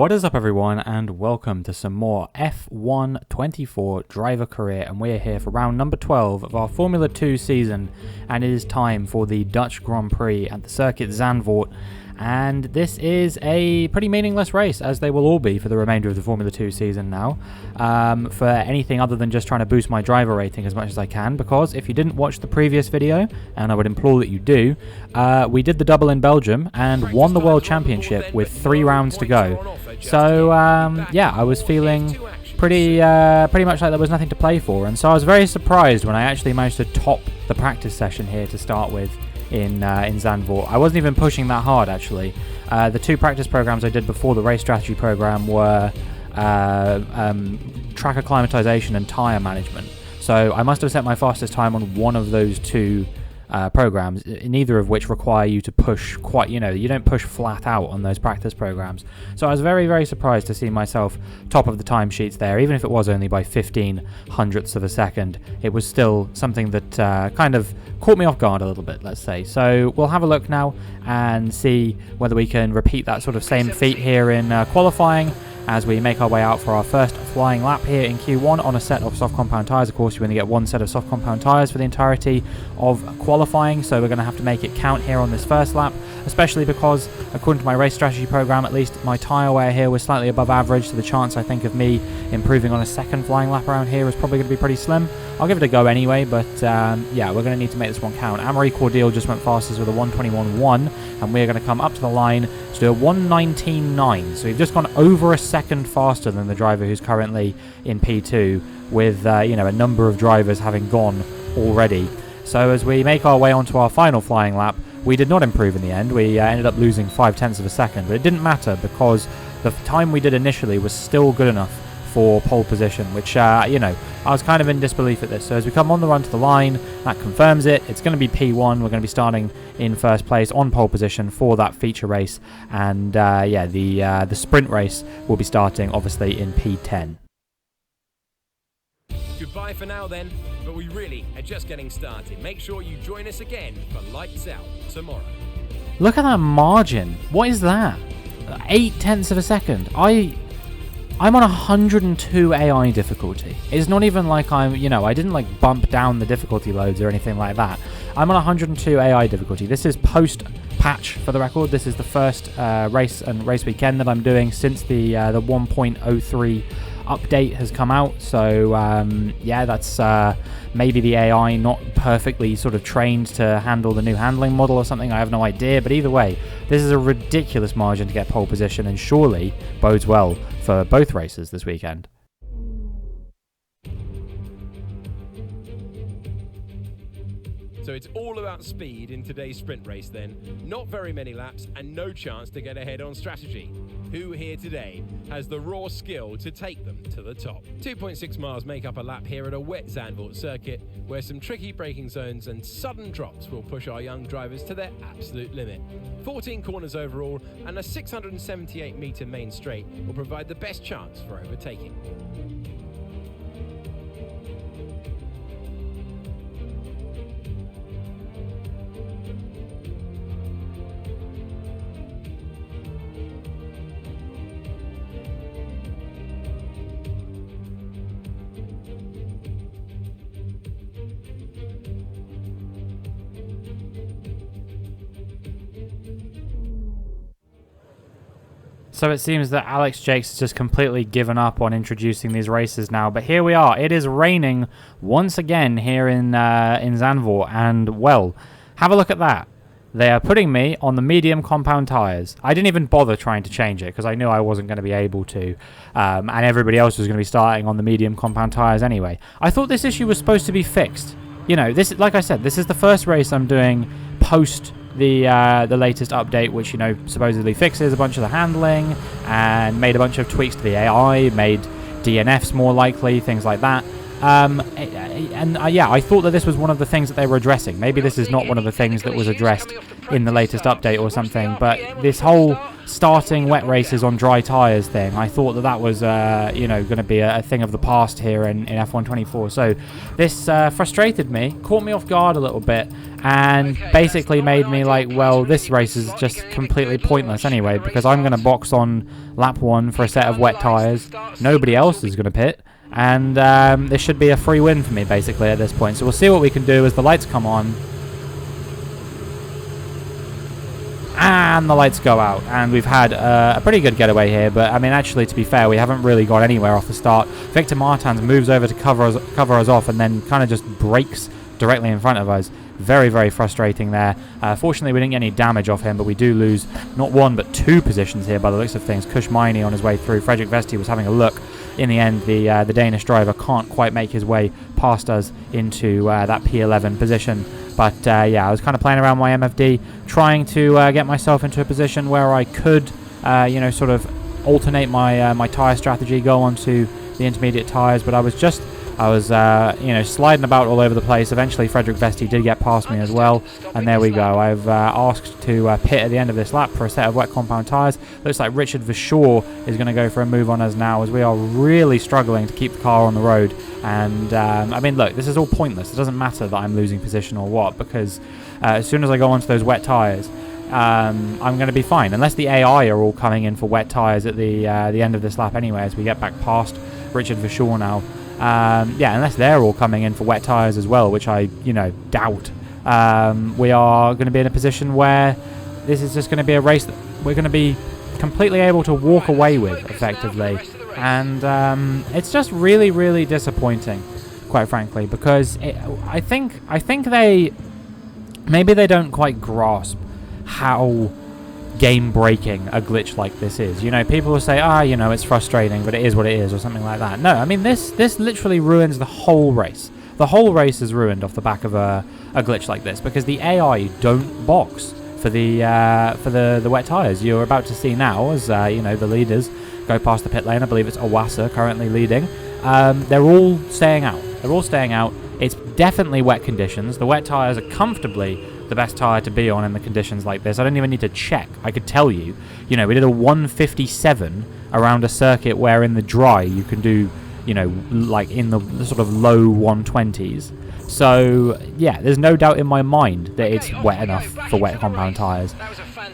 What is up, everyone, and welcome to some more F1 24 driver career, and we're here for round number 12 of our Formula 2 season, and it is time for the Dutch Grand Prix at the circuit ZANDVOOrt. And this is a pretty meaningless race, as they will all be for the remainder of the Formula 2 season now, for anything other than just trying to boost my driver rating as much as I can, because if you didn't watch the previous video, and I would implore that you do, we did the double in Belgium and won the World Championship with 3 rounds to go. So, yeah, I was feeling pretty much like there was nothing to play for, and so I was very surprised when I actually managed to top the practice session here to start with in ZANDVOOrt. I wasn't even pushing that hard, actually. The 2 practice programs I did before the race strategy program were track acclimatization and tire management. So I must have set my fastest time on one of those 2 programs, neither of which require you to push quite, you don't push flat out on those practice programs. So I was very, very surprised to see myself top of the timesheets there, even if it was only by 15 hundredths of a second. It was still something that kind of caught me off guard a little bit, let's say. So we'll have a look now and see whether we can repeat that sort of same feat here in qualifying, as we make our way out for our first flying lap here in Q1 on a set of soft compound tyres. Of course, you only get 1 set of soft compound tyres for the entirety of qualifying, so we're going to have to make it count here on this first lap, especially because, according to my race strategy program at least, my tyre wear here was slightly above average, so the chance, I think, of me improving on a second flying lap around here is probably going to be pretty slim. I'll give it a go anyway, but yeah, we're going to need to make this one count. Amory Cordial just went fastest with a 1:21.1, and we're going to come up to the line to do a 1:19.9, so we've just gone over a second faster than the driver who's currently in P2, with a number of drivers having gone already. So as we make our way onto our final flying lap, we did not improve in the end. We ended up losing 0.5 of a second, but it didn't matter because the time we did initially was still good enough for pole position, which, I was kind of in disbelief at this. So as we come on the run to the line, that confirms it. It's going to be P1. We're going to be starting in first place on pole position for that feature race. And, yeah, the sprint race will be starting, obviously, in P10. Goodbye for now then, but we really are just getting started. Make sure you join us again for Lights Out tomorrow. Look at that margin. What is that? 0.8 of a second. I'm on 102 AI difficulty. It's not even like I didn't like bump down the difficulty loads or anything like that. I'm on 102 AI difficulty. This is post-patch, for the record. This is the first race weekend that I'm doing since the 1.03 update has come out. So yeah, that's maybe the AI not perfectly sort of trained to handle the new handling model or something. I have no idea, but either way, this is a ridiculous margin to get pole position, and surely bodes well for both races this weekend. So it's all about speed in today's sprint race then. Not very many laps and no chance to get ahead on strategy. Who here today has the raw skill to take them to the top? 2.6 miles make up a lap here at a wet ZANDVOOrt circuit, where some tricky braking zones and sudden drops will push our young drivers to their absolute limit. 14 corners overall, and a 678 metre main straight will provide the best chance for overtaking. So it seems that Alex Jakes has just completely given up on introducing these races now. But here we are. It is raining once again here in ZANDVOOrt. And, well, have a look at that. They are putting me on the medium compound tyres. I didn't even bother trying to change it because I knew I wasn't going to be able to. And everybody else was going to be starting on the medium compound tyres anyway. I thought this issue was supposed to be fixed. This, like I said, this is the first race I'm doing post the latest update, which supposedly fixes a bunch of the handling and made a bunch of tweaks to the AI, made DNFs more likely, things like that. Yeah, I thought that this was one of the things that they were addressing. Maybe this is not one of the things that was addressed in the latest update or something, but this whole starting wet races on dry tyres thing, I thought that was, going to be a thing of the past here in F1 24. So this frustrated me, caught me off guard a little bit, and basically made me like, well, this race is just completely pointless anyway, because I'm going to box on lap 1 for a set of wet tyres. Nobody else is going to pit, and this should be a free win for me basically at this point. So we'll see what we can do as the lights come on. And the lights go out, and we've had a pretty good getaway here, but I mean, actually, to be fair, we haven't really got anywhere off the start. Victor Martins moves over to cover us off, and then kind of just brakes directly in front of us. Very, very frustrating there. Fortunately, we didn't get any damage off him, but we do lose not 1 but 2 positions here by the looks of things. Kush Miney on his way through. Frederick Vesti was having a look. In the end, the Danish driver can't quite make his way past us into that P11 position. But yeah, I was kind of playing around my MFD, trying to get myself into a position where I could, sort of alternate my tyre strategy, go onto the intermediate tyres. But I was sliding about all over the place. Eventually, Frederick Vesti did get past me as well, and there we go. I've asked to pit at the end of this lap for a set of wet compound tyres. Looks like Richard Verschoor is going to go for a move on us now, as we are really struggling to keep the car on the road. And I mean, look, this is all pointless. It doesn't matter that I'm losing position or what, because as soon as I go onto those wet tyres, I'm going to be fine, unless the AI are all coming in for wet tyres at the end of this lap anyway, as we get back past Richard Verschoor now. Unless they're all coming in for wet tyres as well, which I, doubt. We are going to be in a position where this is just going to be a race that we're going to be completely able to walk away with, effectively. And it's just really, really disappointing, quite frankly, because I think maybe they don't quite grasp how game-breaking a glitch like this is. People will say, it's frustrating, but it is what it is, or something like that. No, I mean, this literally ruins the whole race. The whole race is ruined off the back of a glitch like this, because the AI don't box for the wet tyres. You're about to see now, as the leaders go past the pit lane. I believe it's Owasa currently leading. They're all staying out. It's definitely wet conditions. The wet tyres are comfortably the best tyre to be on in the conditions like this. I don't even need to check. I could tell you. We did a 157 around a circuit where in the dry you can do, like in the sort of low 120s. So, yeah, there's no doubt in my mind that it's wet enough for wet compound tyres.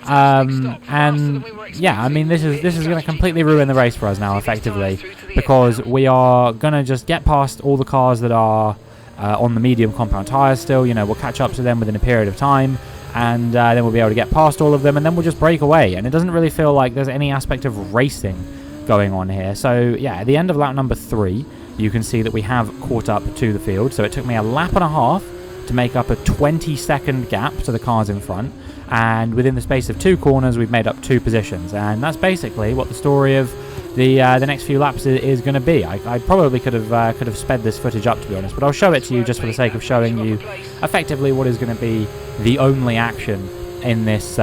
And, yeah, I mean, this is going to completely ruin the race for us now, effectively, because we are going to just get past all the cars that are on the medium compound tyres still. We'll catch up to them within a period of time, and then we'll be able to get past all of them, and then we'll just break away. And it doesn't really feel like there's any aspect of racing going on here. So, yeah, at the end of lap number 3, you can see that we have caught up to the field. So it took me a lap and a half to make up a 20-second gap to the cars in front. And within the space of 2 corners, we've made up 2 positions. And that's basically what the story of the next few laps is going to be. I probably could have sped this footage up, to be honest, but I'll show it to you just for the sake of showing you effectively what is going to be the only action in this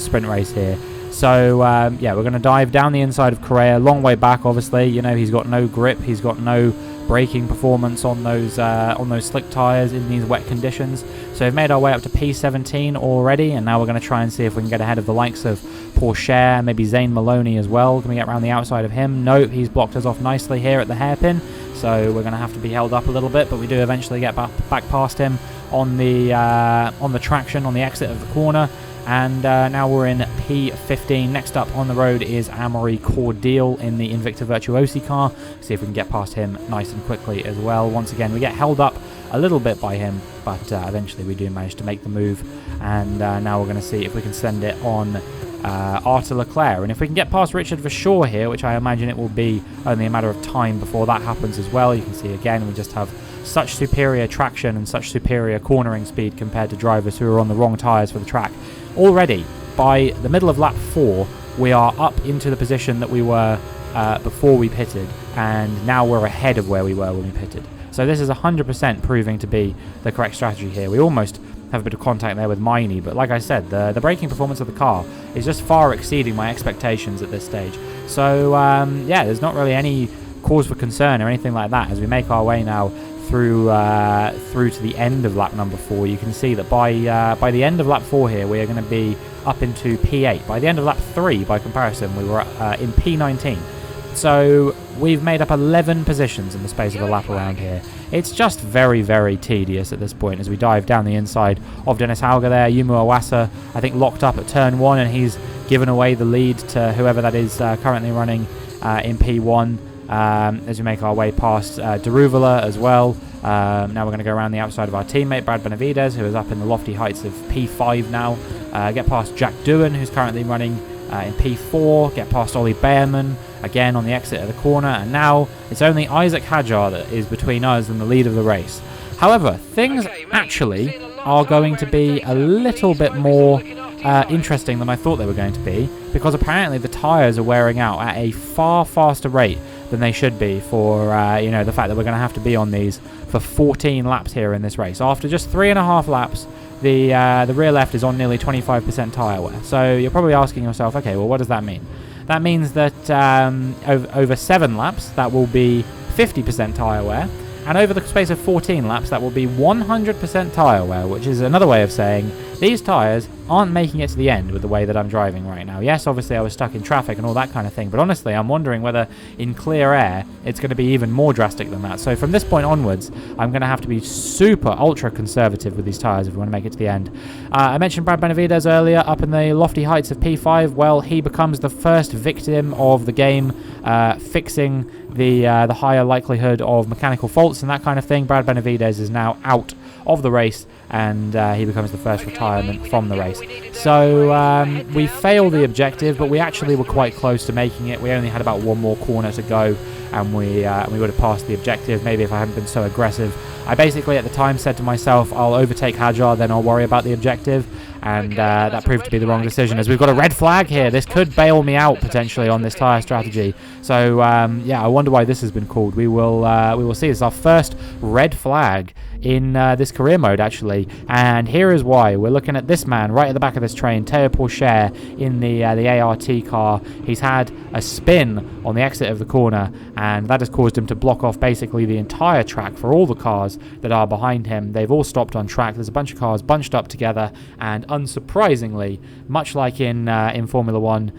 sprint race here. So, yeah, we're going to dive down the inside of Correa, long way back, obviously. He's got no grip, he's got no braking performance on those slick tyres in these wet conditions. So we've made our way up to P17 already, and now we're going to try and see if we can get ahead of the likes of Pourchaire, maybe Zane Maloney as well. Can we get around the outside of him? Nope, he's blocked us off nicely here at the hairpin, so we're going to have to be held up a little bit, but we do eventually get back past him on the traction, on the exit of the corner. And now we're in P15. Next up on the road is Amaury Cordial in the Invicta Virtuosi car. See if we can get past him nice and quickly as well. Once again, we get held up a little bit by him, but eventually we do manage to make the move. And now we're going to see if we can send it on Arthur Leclerc. And if we can get past Richard Verschoor here, which I imagine it will be only a matter of time before that happens as well. You can see again, we just have such superior traction and such superior cornering speed compared to drivers who are on the wrong tyres for the track. Already, by the middle of lap 4, we are up into the position that we were before we pitted, and now we're ahead of where we were when we pitted. So this is 100% proving to be the correct strategy here. We almost have a bit of contact there with Miney, but like I said, the braking performance of the car is just far exceeding my expectations at this stage. So yeah, there's not really any cause for concern or anything like that as we make our way now through to the end of lap number 4, you can see that by the end of lap 4 here, we are going to be up into P8. By the end of lap 3, by comparison, we were in P19. So we've made up 11 positions in the space of a lap around here. It's just very, very tedious at this point as we dive down the inside of Dennis Hauger there. Yumu Awasa, I think, locked up at turn 1, and he's given away the lead to whoever that is currently running in P1 as we make our way past Deruvala as well. Now we're going to go around the outside of our teammate, Brad Benavides, who is up in the lofty heights of P5 now. Get past Jack Doohan, who's currently running in P4. Get past Ollie Behrman, again on the exit of the corner. And now it's only Isaac Hadjar that is between us and the lead of the race. However, things actually are going to be a little bit more interesting than I thought they were going to be, because apparently the tyres are wearing out at a far faster rate than they should be for the fact that we're going to have to be on these for 14 laps here in this race. After just 3.5 laps, the rear left is on nearly 25% tyre wear. So you're probably asking yourself, okay, well, what does that mean? That means that over 7 laps, that will be 50% tyre wear. And over the space of 14 laps, that will be 100% tyre wear, which is another way of saying these tyres aren't making it to the end with the way that I'm driving right now. Yes, obviously I was stuck in traffic and all that kind of thing, but honestly, I'm wondering whether in clear air, it's going to be even more drastic than that. So from this point onwards, I'm going to have to be super, ultra conservative with these tyres if we want to make it to the end. I mentioned Brad Benavides earlier, up in the lofty heights of P5. Well, he becomes the first victim of the game, fixing the higher likelihood of mechanical faults and that kind of thing. Brad Benavides is now out of the race, and he becomes the first retirement from the race. So we failed the objective, but we actually were quite close to making it. We only had about one more corner to go, and we would have passed the objective, maybe if I hadn't been so aggressive. I basically at the time said to myself, I'll overtake Hadjar, then I'll worry about the objective, and that proved to be the wrong decision, as we've got a red flag here. This could bail me out potentially on this tyre strategy. So yeah, I wonder why this has been called. We will see. It's our first red flag in this career mode, actually, and here is why. We're looking at this man right at the back of this train, Teo Pourchaire, in the ART car. He's had a spin on the exit of the corner, and that has caused him to block off basically the entire track for all the cars that are behind him. They've all stopped on track. There's a bunch of cars bunched up together, and unsurprisingly, much like in Formula 1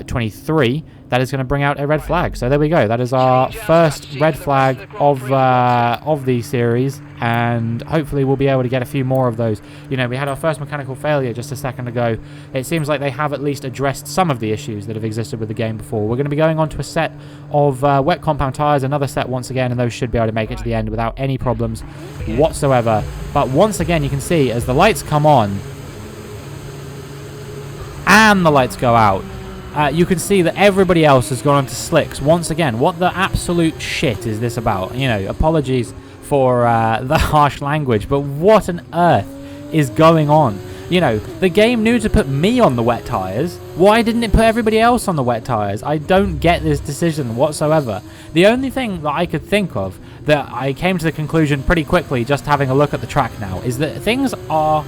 23, that is going to bring out a red flag. So there we go. That is our first red flag of the series, and hopefully we'll be able to get a few more of those. You know, we had our first mechanical failure just a second ago. It seems like they have at least addressed some of the issues that have existed with the game before. We're going to be going on to a set of wet compound tyres, another set once again, and those should be able to make it to the end without any problems whatsoever. But once again, you can see as the lights come on and the lights go out, you can see that everybody else has gone onto slicks once again. What the absolute shit is this about? You know, apologies for the harsh language, but what on earth is going on? You know, the game knew to put me on the wet tyres. Why didn't it put everybody else on the wet tyres? I don't get this decision whatsoever. The only thing that I could think of, that I came to the conclusion pretty quickly just having a look at the track now, is that things are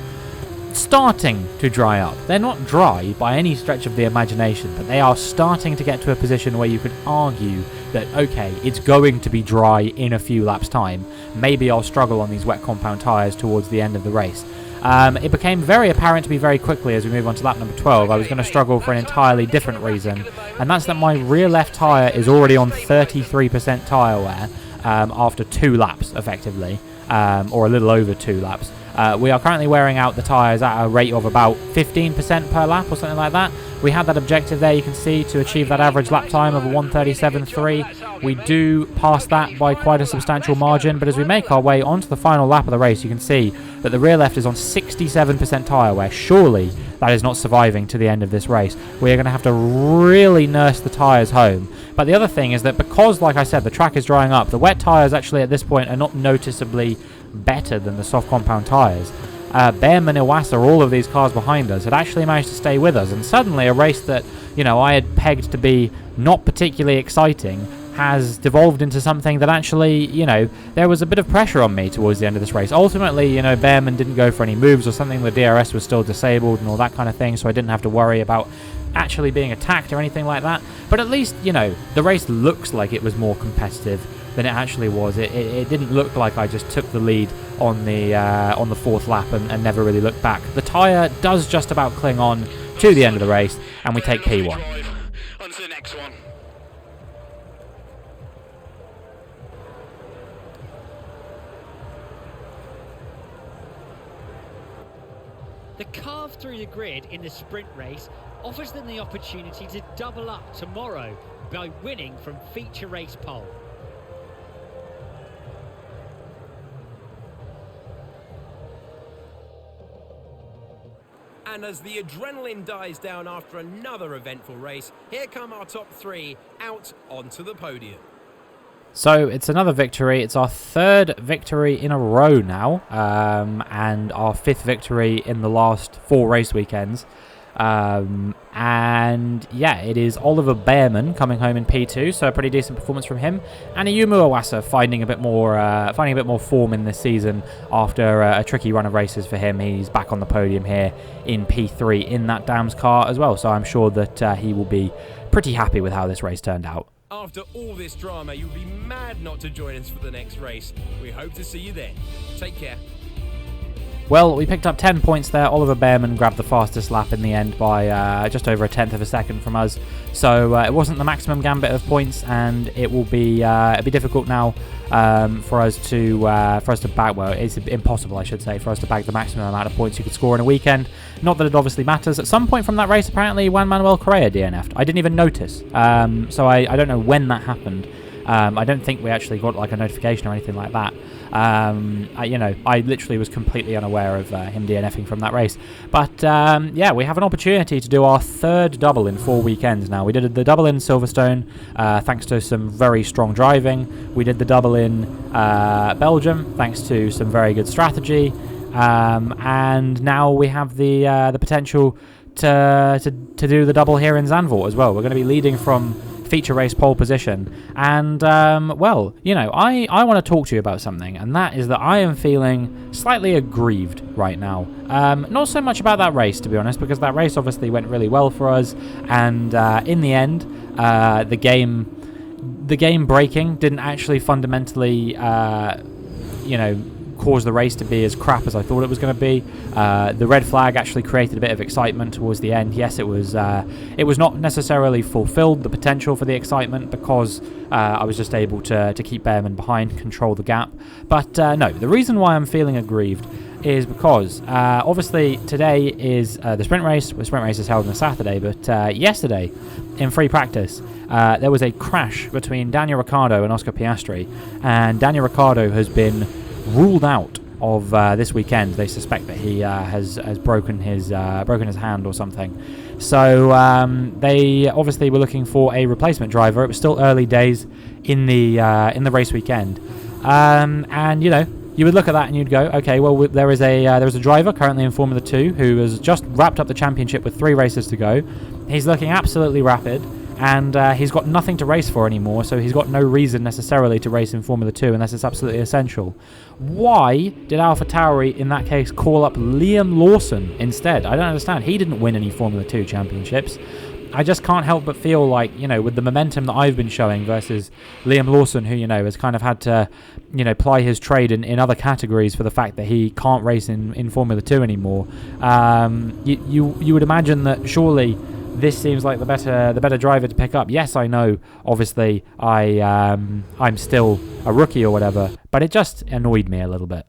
starting to dry up. They're not dry by any stretch of the imagination, but they are starting to get to a position where you could argue that, okay, it's going to be dry in a few laps' time. Maybe I'll struggle on these wet compound tyres towards the end of the race. It became very apparent to me very quickly as we move on to lap number 12. I was going to struggle for an entirely different reason, and that's that my rear left tyre is already on 33% tyre wear after 2 laps, effectively, or a little over 2 laps. We are currently wearing out the tyres at a rate of about 15% per lap or something like that. We had that objective there, you can see, to achieve that average lap time of a 1:37.3. We do pass that by quite a substantial margin, but as we make our way onto the final lap of the race, you can see that the rear left is on 67% tyre wear. Surely that is not surviving to the end of this race. We are going to have to really nurse the tyres home. But the other thing is that because, like I said, the track is drying up, the wet tyres actually at this point are not noticeably better than the soft compound tyres. Behrman, Iwasa, all of these cars behind us had actually managed to stay with us, and suddenly a race that, you know, I had pegged to be not particularly exciting has devolved into something that actually, you know, there was a bit of pressure on me towards the end of this race. Ultimately, you know, Behrman didn't go for any moves or something. The DRS was still disabled and all that kind of thing, so I didn't have to worry about actually being attacked or anything like that. But at least, you know, the race looks like it was more competitive than it actually was. It didn't look like I just took the lead on the fourth lap and never really looked back. The tyre does just about cling on to the end of the race, and we take P1. On to the next one. The carve through the grid in the sprint race offers them the opportunity to double up tomorrow by winning from feature race pole. And as the adrenaline dies down after another eventful race, here come our top three out onto the podium. So it's another victory. It's our third victory in a row now, and our fifth victory in the last 4 race weekends. And yeah, it is Oliver Bearman coming home in P2, so a pretty decent performance from him. And Ayumu Iwasa finding a bit more form in this season after a tricky run of races for him. He's back on the podium here in P3 in that Dams car as well. So I'm sure that he will be pretty happy with how this race turned out. After all this drama, you'll be mad not to join us for the next race. We hope to see you then. Take care. Well, we picked up 10 points there. Oliver Bearman grabbed the fastest lap in the end by just over 1/10 of a second from us. So it wasn't the maximum gambit of points, and it will be difficult now for us to bag. Well, it's impossible, I should say, for us to bag the maximum amount of points you could score in a weekend. Not that it obviously matters. At some point from that race, apparently Juan Manuel Correa DNF'd. I didn't even notice. So I don't know when that happened. I don't think we actually got like a notification or anything like that. I literally was completely unaware of him DNFing from that race. But yeah, we have an opportunity to do our third double in 4 weekends now. We did the double in Silverstone thanks to some very strong driving. We did the double in Belgium thanks to some very good strategy. And now we have the potential to do the double here in Zandvoort as well. We're going to be leading from feature race pole position, and well, I want to talk to you about something, and that is that I am feeling slightly aggrieved right now. Not so much about that race, to be honest, because that race obviously went really well for us, and in the end, the game breaking didn't actually fundamentally cause the race to be as crap as I thought it was going to be. The red flag actually created a bit of excitement towards the end. Yes, it was not necessarily fulfilled the potential for the excitement because I was just able to keep Bearman behind, control the gap. But no, the reason why I'm feeling aggrieved is because obviously today is the sprint race. The sprint race is held on a Saturday, but yesterday in free practice there was a crash between Daniel Ricciardo and Oscar Piastri, and Daniel Ricciardo has been ruled out of this weekend. They suspect that he has broken his hand or something. So they obviously were looking for a replacement driver. It was still early days in the race weekend, and you would look at that and you'd go, okay, well there is a driver currently in Formula 2 who has just wrapped up the championship with 3 races to go. He's looking absolutely rapid. And he's got nothing to race for anymore, so he's got no reason necessarily to race in Formula 2 unless it's absolutely essential. Why did AlphaTauri in that case call up Liam Lawson instead? I don't understand. He didn't win any Formula 2 championships. I just can't help but feel like, with the momentum that I've been showing versus Liam Lawson, who, has kind of had to, ply his trade in other categories for the fact that he can't race in Formula 2 anymore. You would imagine that surely this seems like the better driver to pick up. Yes, I know, obviously, I'm still a rookie or whatever, but it just annoyed me a little bit.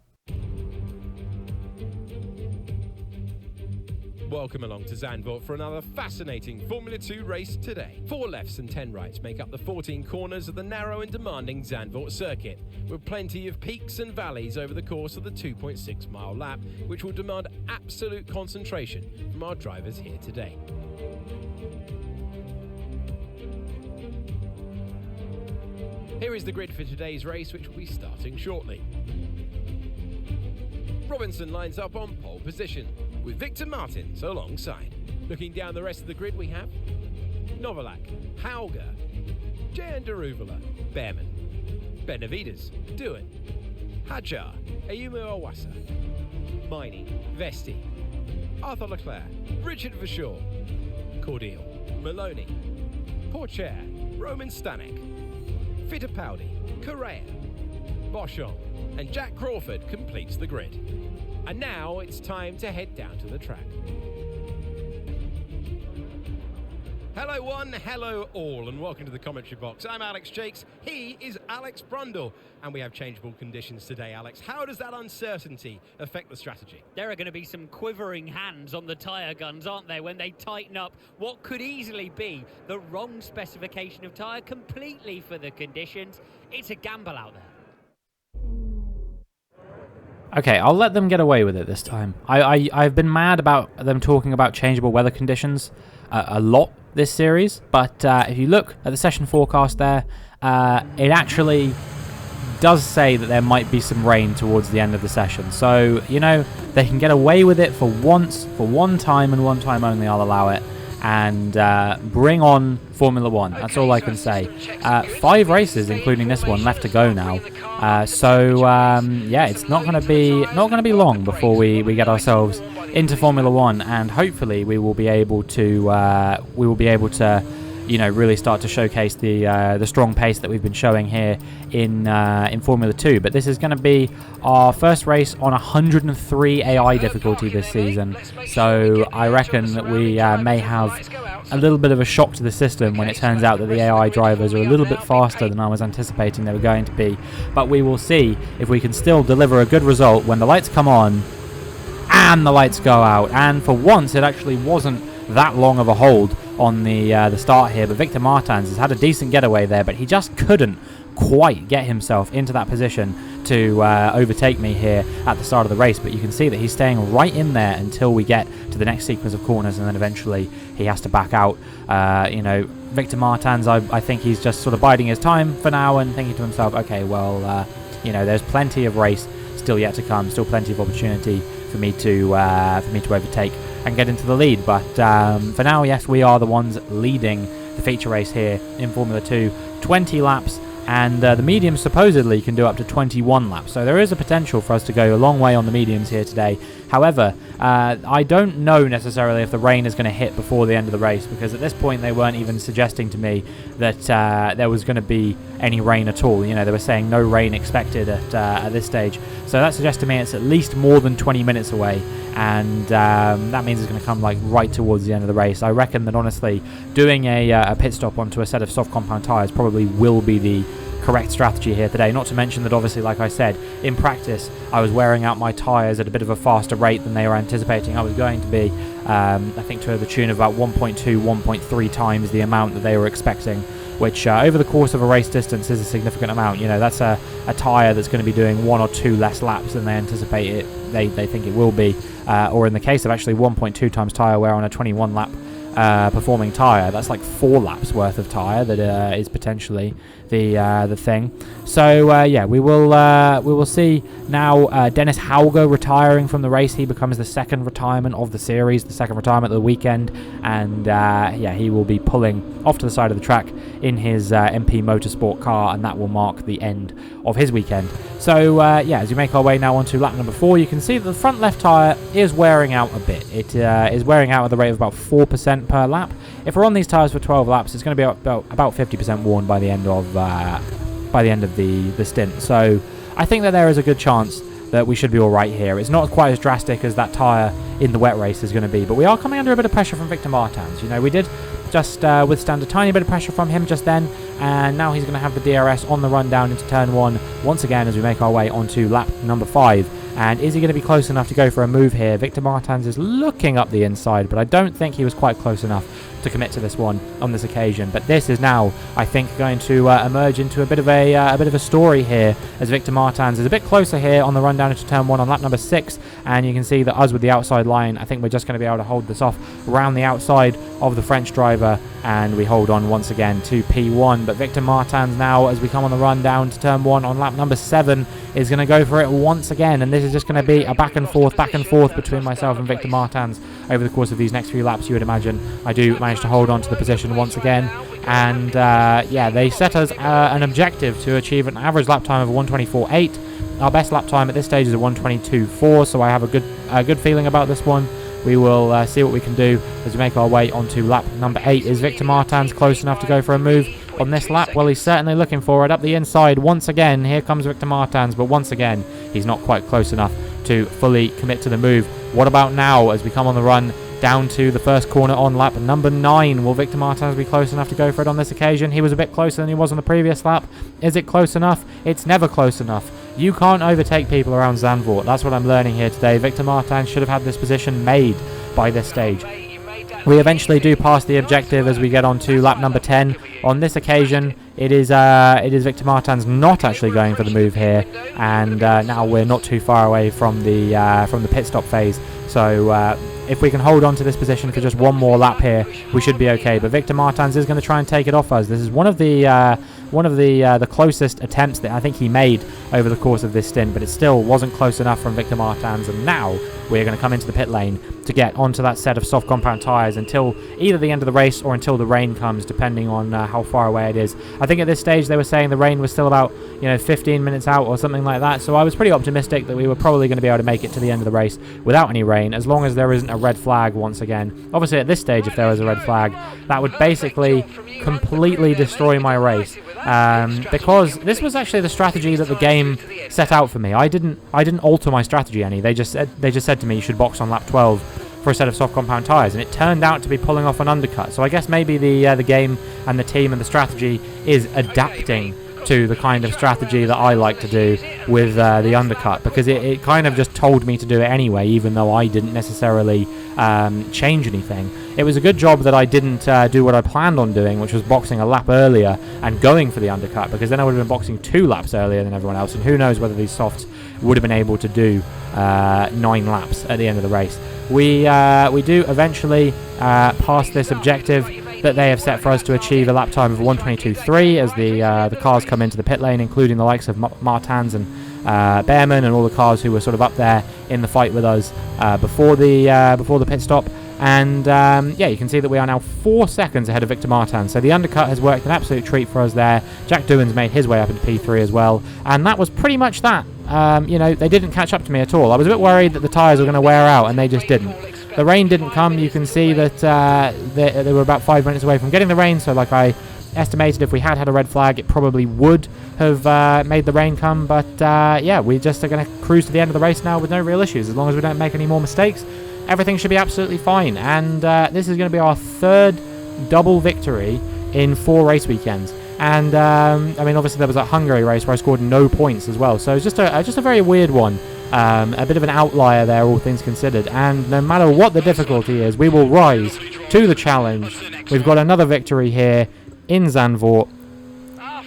Welcome along to Zandvoort for another fascinating Formula 2 race today. 4 lefts and 10 rights make up the 14 corners of the narrow and demanding Zandvoort circuit, with plenty of peaks and valleys over the course of the 2.6-mile lap, which will demand absolute concentration from our drivers here today. Here is the grid for today's race, which will be starting shortly. Robinson lines up on pole position, with Victor Martins alongside. Looking down the rest of the grid, we have Novalak, Hauger, Jan Deruvala, Bearman, Benavides, Dewan, Hadjar, Ayumu Iwasa, Miney, Vesti, Arthur Leclerc, Richard Verschoor, Cordial, Maloney, Porcher, Roman Stanek, Fittipaldi, Correa, Boschon, and Jack Crawford completes the grid. And now it's time to head down to the track. Hello one, hello all, and welcome to the commentary box. I'm Alex Jakes, he is Alex Brundle, and we have changeable conditions today, Alex. How does that uncertainty affect the strategy? There are going to be some quivering hands on the tyre guns, aren't there, when they tighten up what could easily be the wrong specification of tyre completely for the conditions. It's a gamble out there. Okay, I'll let them get away with it this time. I've been mad about them talking about changeable weather conditions a lot this series, but if you look at the session forecast there, it actually does say that there might be some rain towards the end of the session. So, you know, they can get away with it for once, for one time and one time only. I'll allow it. And bring on Formula One. That's all I can say. 5 races, including this one, left to go now. Yeah, it's not going to be long before we get ourselves into Formula One, and hopefully we will be able to you know, really start to showcase the strong pace that we've been showing here in Formula 2. But this is going to be our first race on 103 AI difficulty this season, so I reckon that we may have a little bit of a shock to the system when it turns out that the AI drivers are a little bit faster than I was anticipating they were going to be. But we will see if we can still deliver a good result when the lights come on and the lights go out. And for once, it actually wasn't that long of a hold on the start here, but Victor Martins has had a decent getaway there, but he just couldn't quite get himself into that position to overtake me here at the start of the race. But you can see that he's staying right in there until we get to the next sequence of corners, and then eventually he has to back out. You know, Victor Martins, I think he's just sort of biding his time for now and thinking to himself, okay, well, you know, there's plenty of race still yet to come, still plenty of opportunity for me to overtake and get into the lead. But for now, yes, we are the ones leading the feature race here in Formula 2. 20 laps, and the mediums supposedly can do up to 21 laps, so there is a potential for us to go a long way on the mediums here today. However, I don't know necessarily if the rain is going to hit before the end of the race, because at this point they weren't even suggesting to me that there was going to be any rain at all. You know, they were saying no rain expected at this stage, so that suggests to me it's at least more than 20 minutes away, and that means it's going to come like right towards the end of the race. I reckon that honestly doing a pit stop onto a set of soft compound tyres probably will be the correct strategy here today. Not to mention that obviously, like I said, in practice I was wearing out my tyres at a bit of a faster rate than they were anticipating I was going to be. I think to the tune of about 1.2, 1.3 times the amount that they were expecting, which over the course of a race distance is a significant amount. You know, that's a tyre that's going to be doing 1 or 2 less laps than they anticipate it. They think it will be, or in the case of actually 1.2 times tyre wear on a 21 lap performing tyre, that's like 4 laps worth of tyre that is potentially the thing. So yeah, we will see now. Dennis Hauger retiring from the race. He becomes the second retirement of the series, the second retirement of the weekend, and yeah, he will be pulling off to the side of the track in his MP Motorsport car, and that will mark the end of his weekend. So yeah, as we make our way now onto lap number 4, you can see that the front left tyre is wearing out a bit. It is wearing out at the rate of about 4% per lap. If we're on these tyres for 12 laps, it's going to be about 50% worn by the end of the stint. So I think that there is a good chance that we should be all right here. It's not quite as drastic as that tyre in the wet race is going to be, but we are coming under a bit of pressure from Victor Martins. You know, we did just withstand a tiny bit of pressure from him just then, and now he's going to have the DRS on the run down into turn 1 once again as we make our way onto lap number 5. And is he going to be close enough to go for a move here? Victor Martins is looking up the inside, but I don't think he was quite close enough to commit to this one on this occasion. But this is now, I think, going to emerge into a bit of a story here, as Victor Martins is a bit closer here on the run down into turn 1 on lap number 6, and you can see that us with the outside line, I think we're just going to be able to hold this off around the outside of the French driver, and we hold on once again to P1. But Victor Martins now, as we come on the run down to turn 1 on lap number 7, is going to go for it once again, and this is just going to be a back and forth between myself and Victor Martins over the course of these next few laps. You would imagine I do manage to hold on to the position once again, and yeah, they set us an objective to achieve an average lap time of 1:24.8. Our best lap time at this stage is a 1:22.4, so I have a good feeling about this one. We will see what we can do as we make our way onto lap number 8. Is Victor Martins close enough to go for a move? on this lap? Well, he's certainly looking for it up the inside once again. Here comes Victor Martins, but once again, he's not quite close enough to fully commit to the move. What about now as we come on the run down to the first corner on lap number 9? Will Victor Martins be close enough to go for it on this occasion? He was a bit closer than he was on the previous lap. Is it close enough? It's never close enough. You can't overtake people around Zandvoort. That's what I'm learning here today. Victor Martins should have had this position made by this stage. We eventually do pass the objective as we get on to lap number 10. On this occasion, it is Victor Martins not actually going for the move here, and now we're not too far away from the pit stop phase. So if we can hold on to this position for just one more lap here, we should be okay. But Victor Martins is going to try and take it off us. This is one of the closest attempts that I think he made over the course of this stint, but it still wasn't close enough from Victor Martins. And now we're going to come into the pit lane to get onto that set of soft compound tyres until either the end of the race or until the rain comes, depending on how far away it is. I think at this stage they were saying the rain was still about 15 minutes out or something like that, so I was pretty optimistic that we were probably going to be able to make it to the end of the race without any rain, as long as there isn't a red flag once again. Obviously at this stage, if there was a red flag, that would basically completely destroy my race, because this was actually the strategy that the game set out for me. I didn't alter my strategy any. They just said to me you should box on lap 12 for a set of soft compound tyres, and it turned out to be pulling off an undercut. So I guess maybe the game and the team and the strategy is adapting to the kind of strategy that I like to do with the undercut, because it kind of just told me to do it anyway, even though I didn't necessarily change anything. It was a good job that I didn't do what I planned on doing, which was boxing a lap earlier and going for the undercut, because then I would have been boxing 2 laps earlier than everyone else, and who knows whether these softs would have been able to do 9 laps at the end of the race. We do eventually pass this objective that they have set for us to achieve a lap time of 1:22.3 as the cars come into the pit lane, including the likes of Martins and Behrman and all the cars who were sort of up there in the fight with us before the pit stop. And yeah, you can see that we are now 4 seconds ahead of Victor Martins. So the undercut has worked an absolute treat for us there. Jack Doohan's made his way up into P3 as well, and that was pretty much that. They didn't catch up to me at all. I was a bit worried that the tyres were going to wear out, and they just didn't. The rain didn't come. You can see that they were about 5 minutes away from getting the rain, so like I estimated, if we had a red flag, it probably would have made the rain come. But yeah, we just are going to cruise to the end of the race now with no real issues. As long as we don't make any more mistakes, everything should be absolutely fine. And this is going to be our 3rd double victory in 4 race weekends. And I mean, obviously there was that Hungary race where I scored no points as well, so it's just a very weird one. A bit of an outlier there, all things considered. And no matter what the difficulty is, we will rise to the challenge. We've got another victory here in Zandvoort.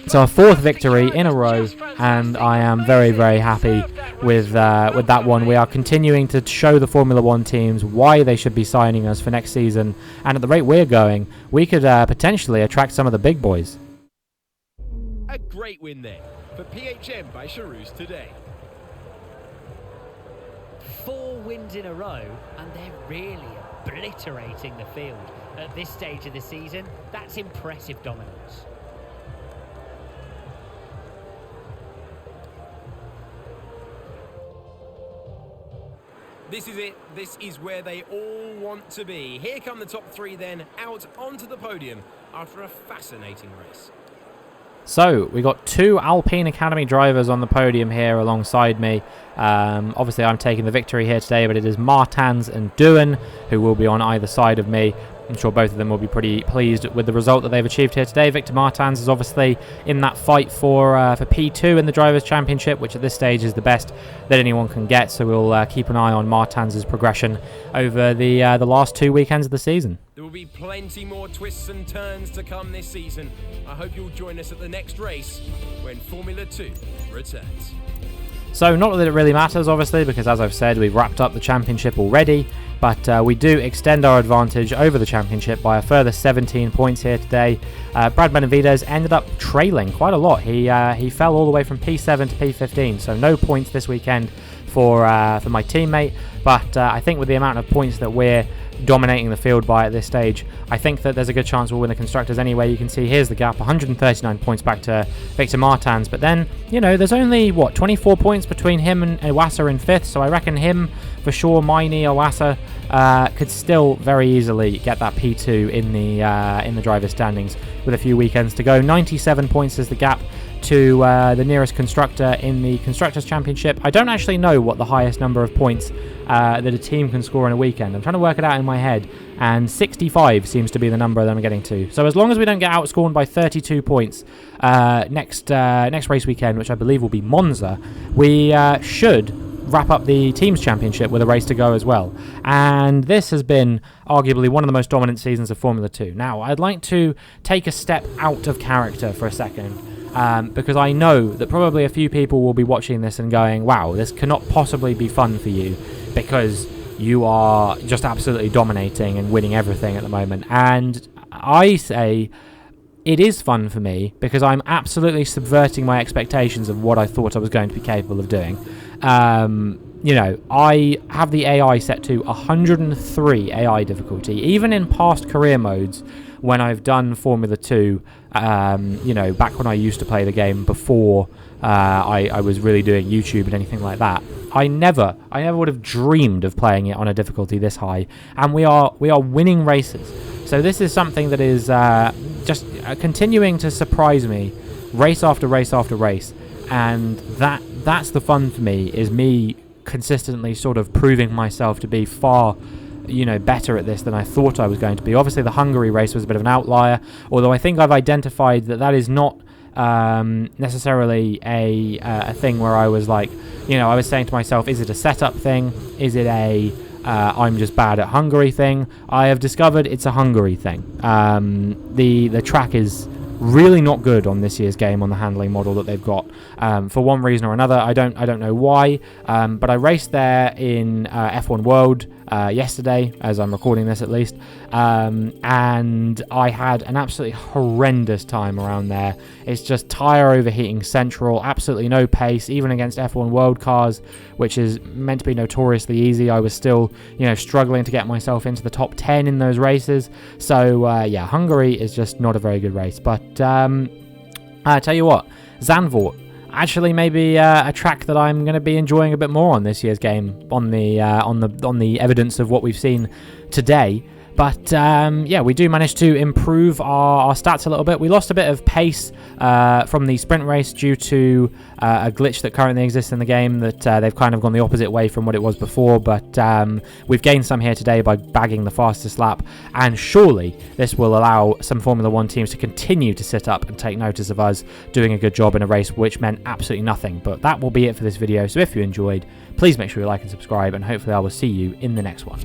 It's our 4th victory in a row, and I am very, very happy with that one. We are continuing to show the Formula 1 teams why they should be signing us for next season, and at the rate we're going, we could potentially attract some of the big boys. A great win then for PHM by Charouz today. 4 wins in a row, and they're really obliterating the field at this stage of the season. That's impressive dominance. This is it. This is where they all want to be. Here come the top 3 then, out onto the podium after a fascinating race. So, we got 2 Alpine Academy drivers on the podium here alongside me. Obviously, I'm taking the victory here today, but it is Martins and Doohan who will be on either side of me. I'm sure both of them will be pretty pleased with the result that they've achieved here today. Victor Martins is obviously in that fight for P2 in the Drivers' Championship, which at this stage is the best that anyone can get. So we'll keep an eye on Martins' progression over the last 2 weekends of the season. There will be plenty more twists and turns to come this season. I hope you'll join us at the next race when Formula 2 returns. So not that it really matters, obviously, because as I've said, we've wrapped up the championship already, but we do extend our advantage over the championship by a further 17 points here today. Brad Benavides ended up trailing quite a lot. He fell all the way from P7 to P15, so no points this weekend for my teammate. But I think with the amount of points that we're dominating the field by at this stage, I think that there's a good chance we'll win the Constructors anyway. You can see here's the gap, 139 points back to Victor Martins, but then, you know, there's only, 24 points between him and Iwasa in 5th, so I reckon him for sure, Miney, Iwasa, could still very easily get that P2 in the driver's standings with a few weekends to go. 97 points is the gap to the nearest constructor in the Constructors Championship. I don't actually know what the highest number of points that a team can score in a weekend. I'm trying to work it out in my head, and 65 seems to be the number that I'm getting to. So as long as we don't get outscored by 32 points next race weekend, which I believe will be Monza, we should wrap up the Teams Championship with a race to go as well. And this has been arguably one of the most dominant seasons of Formula 2. Now, I'd like to take a step out of character for a second, because I know that probably a few people will be watching this and going, wow, this cannot possibly be fun for you because you are just absolutely dominating and winning everything at the moment. And I say it is fun for me because I'm absolutely subverting my expectations of what I thought I was going to be capable of doing. You know, I have the AI set to 103 AI difficulty. Even in past career modes, when I've done Formula 2, you know, back when I used to play the game before I was really doing YouTube and anything like that, I never would have dreamed of playing it on a difficulty this high, and we are winning races. So this is something that is just continuing to surprise me, race after race after race, and that's the fun for me, is me consistently sort of proving myself to be far, you know, better at this than I thought I was going to be. Obviously, the Hungary race was a bit of an outlier, although I think I've identified that is not necessarily a thing where I was like, you know, I was saying to myself, is it a setup thing? Is it a I'm just bad at Hungary thing? I have discovered it's a Hungary thing. The track is really not good on this year's game on the handling model that they've got, for one reason or another. I don't know why, but I raced there in F1 World yesterday, as I'm recording this at least, and I had an absolutely horrendous time around there. It's just tyre overheating central, absolutely no pace, even against F1 World cars, which is meant to be notoriously easy. I was still, you know, struggling to get myself into the top 10 in those races. So yeah, Hungary is just not a very good race. But I tell you what, Zandvoort, actually maybe a track that I'm going to be enjoying a bit more on this year's game, on the evidence of what we've seen today. But yeah, we do manage to improve our stats a little bit. We lost a bit of pace from the sprint race due to a glitch that currently exists in the game, that they've kind of gone the opposite way from what it was before. But we've gained some here today by bagging the fastest lap, and surely this will allow some Formula 1 teams to continue to sit up and take notice of us doing a good job in a race which meant absolutely nothing. But that will be it for this video. So if you enjoyed, please make sure you like and subscribe, and hopefully I will see you in the next one.